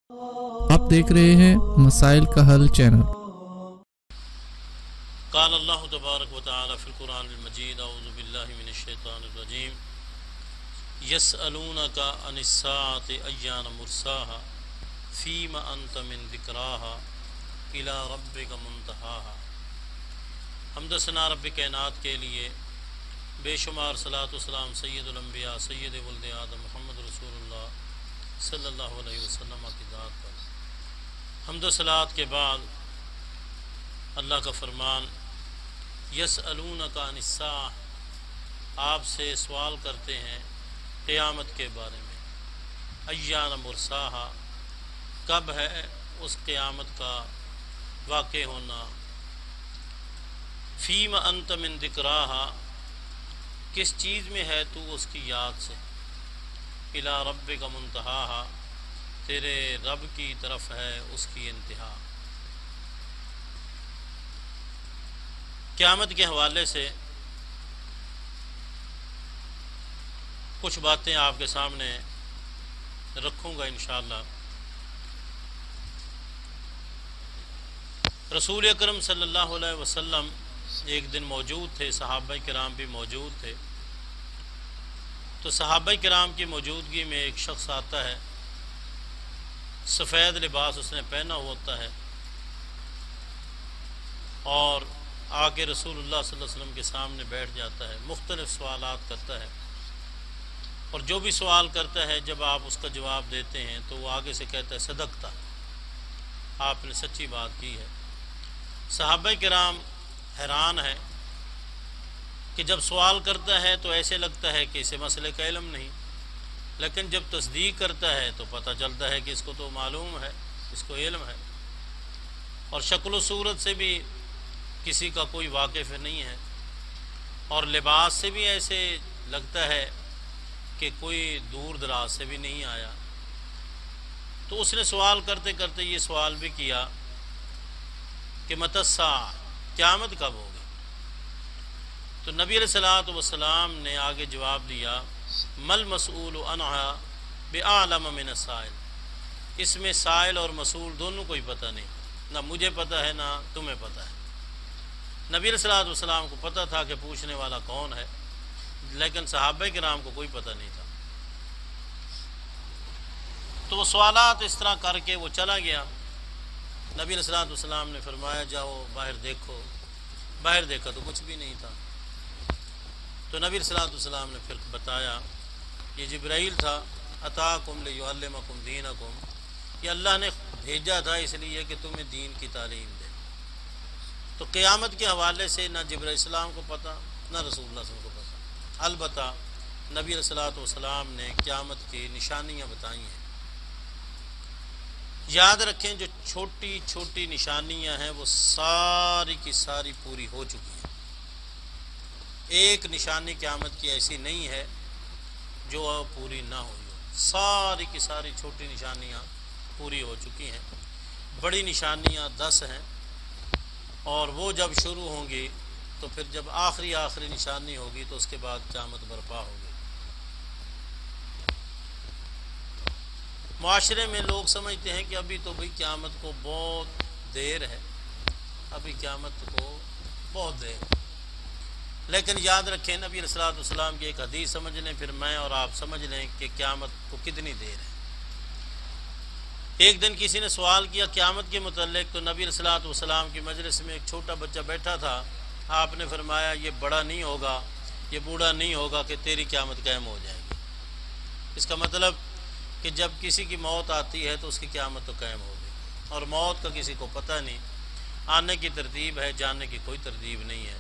آپ دیکھ رہے ہیں مسائل کا حل چینل۔ قال اللہ تبارک و تعالی فی القرآن المجید اعوذ باللہ من الشیطان الرجیم یسألونک عن الساعۃ ایان مرساہا فیم انت من ذکراہا الی ربک منتہاہا۔ حمد و ثنا رب کائنات کے لیے بے شمار صلاۃ و سلام سید الانبیاء سید ولد آدم محمد رسول اللہ صلی اللہ علیہ وسلم کی ذات پر۔ حمد و صلات کے بعد اللہ کا فرمان یسألونک عن الساعۃ، آپ سے سوال کرتے ہیں قیامت کے بارے میں، ایان مرساہا، کب ہے اس قیامت کا واقع ہونا، فیم انت من ذکراہا، کس چیز میں ہے تو اس کی یاد سے، الی ربک منتہاہا، تیرے رب کی طرف ہے اس کی انتہا۔ قیامت کے حوالے سے کچھ باتیں آپ کے سامنے رکھوں گا انشاءاللہ۔ رسول اکرم صلی اللہ علیہ وسلم ایک دن موجود تھے، صحابہ کرام بھی موجود تھے، تو صحابہ کرام کی موجودگی میں ایک شخص آتا ہے، سفید لباس اس نے پہنا ہوتا ہے، اور آ کے رسول اللہ صلی اللہ علیہ وسلم کے سامنے بیٹھ جاتا ہے، مختلف سوالات کرتا ہے، اور جو بھی سوال کرتا ہے جب آپ اس کا جواب دیتے ہیں تو وہ آگے سے کہتا ہے صدقتا، آپ نے سچی بات کی ہے۔ صحابہ کرام حیران ہیں کہ جب سوال کرتا ہے تو ایسے لگتا ہے کہ اسے مسئلے کا علم نہیں، لیکن جب تصدیق کرتا ہے تو پتہ چلتا ہے کہ اس کو تو معلوم ہے، اس کو علم ہے، اور شکل و صورت سے بھی کسی کا کوئی واقف نہیں ہے، اور لباس سے بھی ایسے لگتا ہے کہ کوئی دور دراز سے بھی نہیں آیا۔ تو اس نے سوال کرتے کرتے یہ سوال بھی کیا کہ متی الساعۃ، قیامت کب ہوگی؟ تو نبی علیہ الصلوۃ والسلام نے آگے جواب دیا مل مسئول عنہا بعلم من السائل، اس میں سائل اور مسئول دونوں کو ہی پتہ نہیں، نہ مجھے پتہ ہے نہ تمہیں پتہ ہے۔ نبی علیہ الصلوۃ والسلام کو پتہ تھا کہ پوچھنے والا کون ہے، لیکن صحابہ کرام کو کوئی پتہ نہیں تھا۔ تو وہ سوالات اس طرح کر کے وہ چلا گیا۔ نبی علیہ الصلوۃ والسلام نے فرمایا جاؤ باہر دیکھو، باہر دیکھا تو کچھ بھی نہیں تھا۔ تو نبی علیہ الصلوۃ والسلام نے پھر بتایا یہ جبرائیل تھا، اتاکم لیعلمکم دینکم، یہ اللہ نے بھیجا تھا اس لیے کہ تمہیں دین کی تعلیم دے۔ تو قیامت کے حوالے سے نہ جبرائیل السلام کو پتہ نہ رسول اللہ صلی اللہ علیہ وسلم کو پتہ، البتہ نبی علیہ الصلوۃ والسلام نے قیامت کی نشانیاں بتائی ہیں۔ یاد رکھیں جو چھوٹی چھوٹی نشانیاں ہیں وہ ساری کی ساری پوری ہو چکی ہیں، ایک نشانی قیامت کی ایسی نہیں ہے جو پوری نہ ہوئی ہو، ساری کی ساری چھوٹی نشانیاں پوری ہو چکی ہیں۔ بڑی نشانیاں 10 ہیں، اور وہ جب شروع ہوں گی تو پھر جب آخری نشانی ہوگی تو اس کے بعد قیامت برپا ہوگی۔ معاشرے میں لوگ سمجھتے ہیں کہ ابھی تو بھئی قیامت کو بہت دیر ہے، ابھی قیامت کو بہت دیر ہے، لیکن یاد رکھیں نبی علیہ الصلوۃ والسلام کی ایک حدیث سمجھ لیں، پھر میں اور آپ سمجھ لیں کہ قیامت کو کتنی دیر ہے۔ ایک دن کسی نے سوال کیا قیامت کے متعلق، تو نبی علیہ الصلوۃ والسلام کی مجلس میں ایک چھوٹا بچہ بیٹھا تھا، آپ نے فرمایا یہ بڑا نہیں ہوگا، یہ بوڑھا نہیں ہوگا کہ تیری قیامت قائم ہو جائے گی۔ اس کا مطلب کہ جب کسی کی موت آتی ہے تو اس کی قیامت تو قائم ہوگی، اور موت کا کسی کو پتہ نہیں، آنے کی ترتیب ہے، جانے کی کوئی ترتیب نہیں ہے۔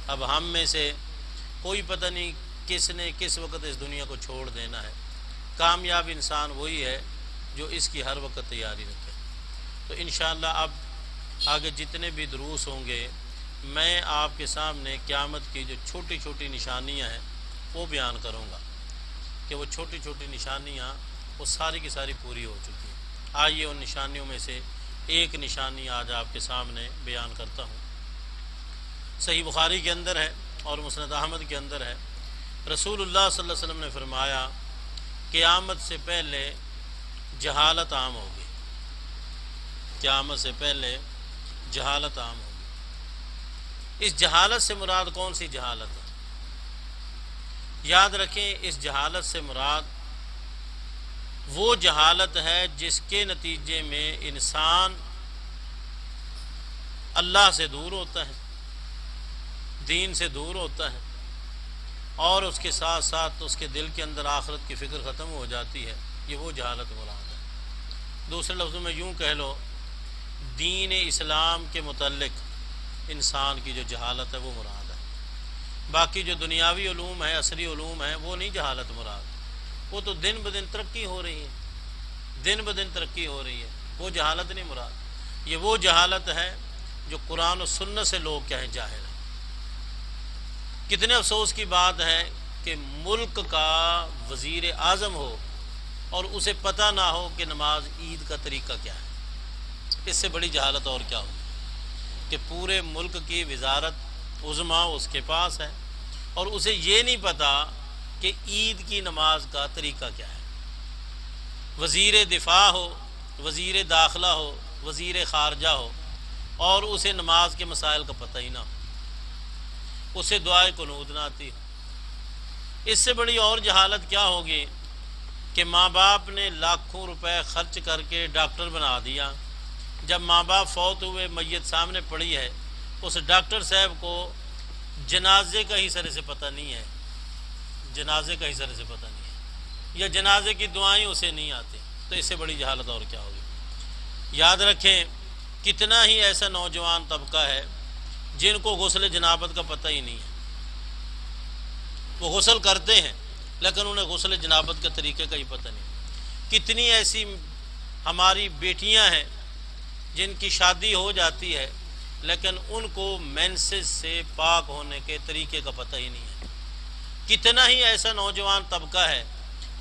اب ہم میں سے کوئی پتہ نہیں کس نے کس وقت اس دنیا کو چھوڑ دینا ہے۔ کامیاب انسان وہی ہے جو اس کی ہر وقت تیاری رکھے۔ تو انشاءاللہ اب آگے جتنے بھی دروس ہوں گے میں آپ کے سامنے قیامت کی جو چھوٹی چھوٹی نشانیاں ہیں وہ بیان کروں گا کہ وہ چھوٹی چھوٹی نشانیاں وہ ساری کی ساری پوری ہو چکی ہیں۔ آئیے ان نشانیوں میں سے ایک نشانی آج آپ کے سامنے بیان کرتا ہوں۔ صحیح بخاری کے اندر ہے اور مسند احمد کے اندر ہے، رسول اللہ صلی اللہ علیہ وسلم نے فرمایا قیامت سے پہلے جہالت عام ہوگی، قیامت سے پہلے جہالت عام ہوگی۔ اس جہالت سے مراد کون سی جہالت ہے؟ یاد رکھیں، اس جہالت سے مراد وہ جہالت ہے جس کے نتیجے میں انسان اللہ سے دور ہوتا ہے، دین سے دور ہوتا ہے، اور اس کے ساتھ ساتھ اس کے دل کے اندر آخرت کی فکر ختم ہو جاتی ہے۔ یہ وہ جہالت مراد ہے۔ دوسرے لفظوں میں یوں کہہ لو، دین اسلام کے متعلق انسان کی جو جہالت ہے وہ مراد ہے۔ باقی جو دنیاوی علوم ہے، عصری علوم ہے، وہ نہیں جہالت مراد، وہ تو دن بدن ترقی ہو رہی ہے، دن بدن ترقی ہو رہی ہے، وہ جہالت نہیں مراد۔ یہ وہ جہالت ہے جو قرآن و سنت سے لوگ کہیں جاہل ہیں۔ کتنے افسوس کی بات ہے کہ ملک کا وزیر اعظم ہو اور اسے پتہ نہ ہو کہ نماز عید کا طریقہ کیا ہے۔ اس سے بڑی جہالت اور کیا ہوگی کہ پورے ملک کی وزارت عظمیٰ اس کے پاس ہے اور اسے یہ نہیں پتہ کہ عید کی نماز کا طریقہ کیا ہے۔ وزیر دفاع ہو، وزیر داخلہ ہو، وزیر خارجہ ہو، اور اسے نماز کے مسائل کا پتہ ہی نہ ہو، اسے دعائے قنوت نہ آتی ہو۔ اس سے بڑی اور جہالت کیا ہوگی کہ ماں باپ نے لاکھوں روپے خرچ کر کے ڈاکٹر بنا دیا، جب ماں باپ فوت ہوئے، میت سامنے پڑی ہے، اس ڈاکٹر صاحب کو جنازے کا ہی سرے سے پتہ نہیں ہے، جنازے کا ہی سرے سے پتہ نہیں ہے، یا جنازے کی دعائیں اسے نہیں آتی، تو اس سے بڑی جہالت اور کیا ہوگی۔ یاد رکھیں، کتنا ہی ایسا نوجوان طبقہ ہے جن کو غسل جنابت کا پتہ ہی نہیں ہے، وہ غسل کرتے ہیں لیکن انہیں غسل جنابت کے طریقے کا ہی پتہ نہیں۔ کتنی ایسی ہماری بیٹیاں ہیں جن کی شادی ہو جاتی ہے لیکن ان کو مینسز سے پاک ہونے کے طریقے کا پتہ ہی نہیں ہے۔ کتنا ہی ایسا نوجوان طبقہ ہے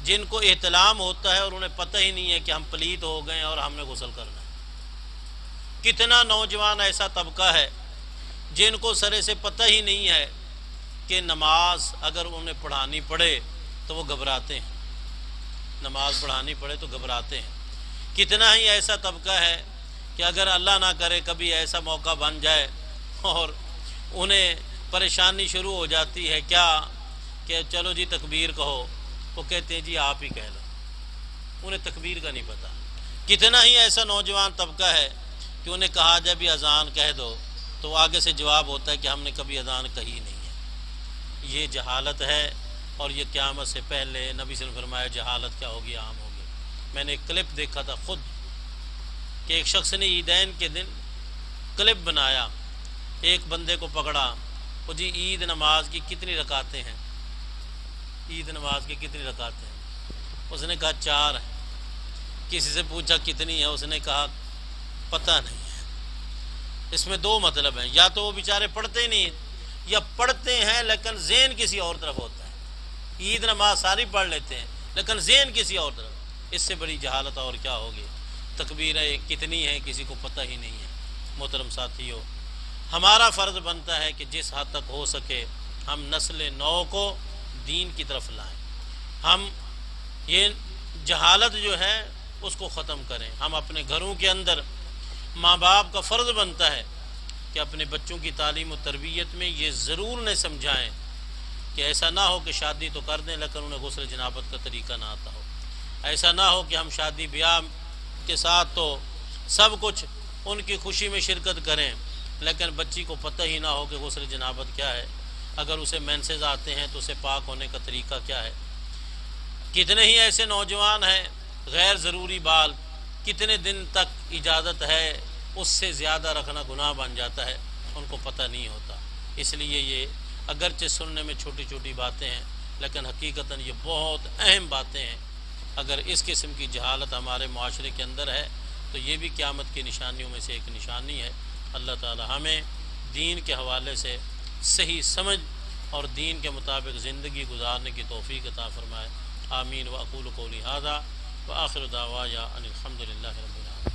جن کو احتلام ہوتا ہے اور انہیں پتہ ہی نہیں ہے کہ ہم پلیت ہو گئے اور ہم نے غسل کرنا ہے۔ کتنا نوجوان ایسا طبقہ ہے جن کو سرے سے پتہ ہی نہیں ہے کہ نماز اگر انہیں پڑھانی پڑے تو وہ گھبراتے ہیں، نماز پڑھانی پڑے تو گھبراتے ہیں۔ کتنا ہی ایسا طبقہ ہے کہ اگر اللہ نہ کرے کبھی ایسا موقع بن جائے اور انہیں پریشانی شروع ہو جاتی ہے کیا کہ چلو جی تکبیر کہو، وہ کہتے ہیں جی آپ ہی کہہ لو، انہیں تکبیر کا نہیں پتہ۔ کتنا ہی ایسا نوجوان طبقہ ہے کہ انہیں کہا جائے بھی اذان کہہ دو تو آگے سے جواب ہوتا ہے کہ ہم نے کبھی اذان کہی نہیں ہے۔ یہ جہالت ہے، اور یہ قیامت سے پہلے نبی صلی اللہ علیہ وسلم نے فرمایا جہالت کیا ہوگی، عام ہوگی۔ میں نے ایک کلپ دیکھا تھا خود کہ ایک شخص نے عیدین کے دن کلپ بنایا، ایک بندے کو پکڑا، وہ جی عید نماز کی کتنی رکعتیں ہیں، عید نماز کی کتنی رکعتیں ہیں؟ اس نے کہا 4 ہیں۔ کسی سے پوچھا کتنی ہے، اس نے کہا پتہ نہیں ہے۔ اس میں 2 مطلب ہیں، یا تو وہ بیچارے پڑھتے ہی نہیں یا پڑھتے ہیں لیکن ذہن کسی اور طرف ہوتا ہے۔ عید نماز ساری پڑھ لیتے ہیں لیکن ذہن کسی اور طرف۔ اس سے بڑی جہالت اور کیا ہوگی۔ تکبیریں کتنی ہیں کسی کو پتہ ہی نہیں ہے۔ محترم ساتھیو، ہمارا فرض بنتا ہے کہ جس حد تک ہو سکے ہم نسل نو کو دین کی طرف لائیں، ہم یہ جہالت جو ہے اس کو ختم کریں۔ ہم اپنے گھروں کے اندر ماں باپ کا فرض بنتا ہے کہ اپنے بچوں کی تعلیم و تربیت میں یہ ضرور نہ سمجھائیں کہ ایسا نہ ہو کہ شادی تو کر دیں لیکن انہیں غسل جنابت کا طریقہ نہ آتا ہو۔ ایسا نہ ہو کہ ہم شادی بیاہ کے ساتھ تو سب کچھ ان کی خوشی میں شرکت کریں لیکن بچی کو پتہ ہی نہ ہو کہ غسل جنابت کیا ہے، اگر اسے مینسز آتے ہیں تو اسے پاک ہونے کا طریقہ کیا ہے۔ کتنے ہی ایسے نوجوان ہیں غیر ضروری بال کتنے دن تک اجازت ہے، اس سے زیادہ رکھنا گناہ بن جاتا ہے، ان کو پتہ نہیں ہوتا۔ اس لیے یہ اگرچہ سننے میں چھوٹی چھوٹی باتیں ہیں لیکن حقیقتاً یہ بہت اہم باتیں ہیں۔ اگر اس قسم کی جہالت ہمارے معاشرے کے اندر ہے تو یہ بھی قیامت کی نشانیوں میں سے ایک نشانی ہے۔ اللہ تعالی ہمیں دین کے حوالے سے صحیح سمجھ اور دین کے مطابق زندگی گزارنے کی توفیق عطا فرمائے۔ آمین۔ واقول قولی ھذا وآخر دعوایا ان الحمد للہ رب العالمین۔